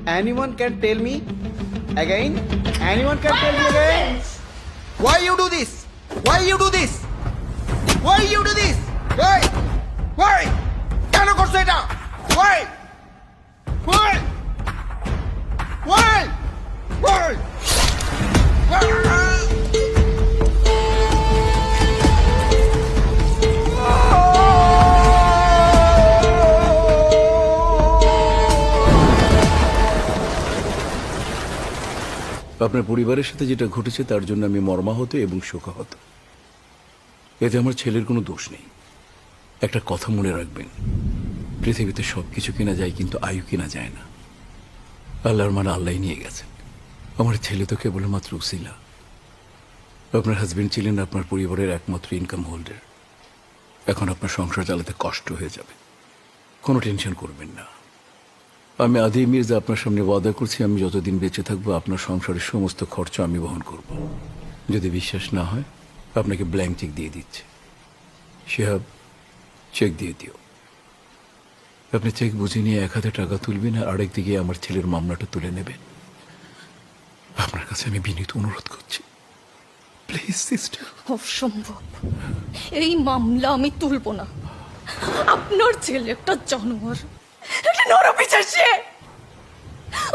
Anyone can tell me again? Anyone can tell me again? Why you do this? Why you do this? Why you do this? Why? Why? কেন করছো এটা? Why? Why? Why? Why? আপনার পরিবারের সাথে যেটা ঘটেছে তার জন্য আমি মর্মাহত এবং শোকাহত। এতে আমার ছেলের কোনো দোষ নেই। একটা কথা মনে রাখবেন, পৃথিবীতে সবকিছু কেনা যায় কিন্তু আয়ু কেনা যায় না। আল্লাহর মানে আল্লাহ নিয়ে গেছেন। আমার ছেলে তো কেবলমাত্র উসিলা। আপনার হাজবেন্ড ছিলেন আপনার পরিবারের একমাত্র ইনকাম হোল্ডার। এখন আপনার সংসার চালাতে কষ্ট হয়ে যাবে। কোনো টেনশন করবেন না। আমি আদি মির্জা আপনার সামনে ওয়াদা করছি, আমি যতদিন বেঁচে থাকবো আপনার সংসারের সমস্ত খরচ আমি বহন করব। যদি বিশ্বাস না হয় আপনাকে ব্ল্যাঙ্ক চেক দিয়ে দিচ্ছে। শিহাব, চেক দিয়ে দিও। আপনি চেক বুঝে নিয়ে 1000 টাকা তুলবেন আর আরেক দিকে আমার ছেলের মামলাটা তুলে নেবেন। আপনার কাছে আমি বিনীত অনুরোধ করছি, প্লিজ সিস্টার। অসম্ভব, এই মামলা আমি তুলব না। আপনার ছেলে একটা জানোয়ার, একটা নরপিশাচে।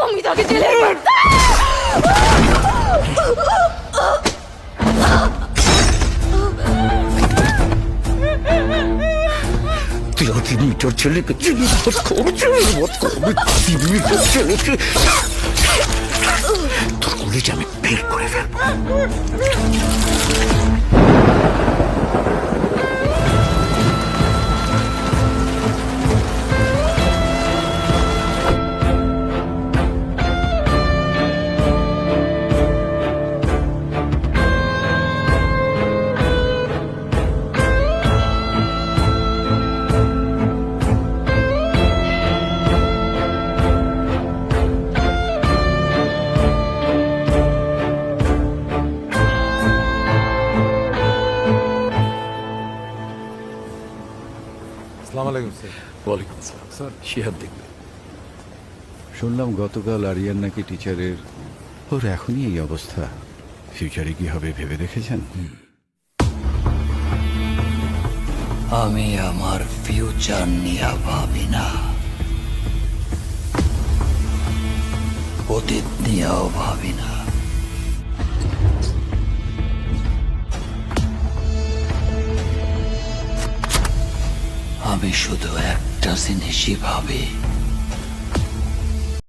আমি তাকে জেলে তুই অতি মিটার ছেলেকে ছেলেকে তোর কলেজ আমি বের করে ফেলবো। ওয়ালাইকুম আসসালাম স্যার। শিহাব দেখবে। শুনলাম গতকাল আরিয়ান নাকি টিচারের, ওর এখনই এই অবস্থা। ফিউচারে কি হবে ভেবে দেখেছেন? আমি আমার ফিউচার নিয়ে ভাবি না, অতীত নিয়েও ভাবি না। আমি শুধু একটা জিনিসই ভাবি,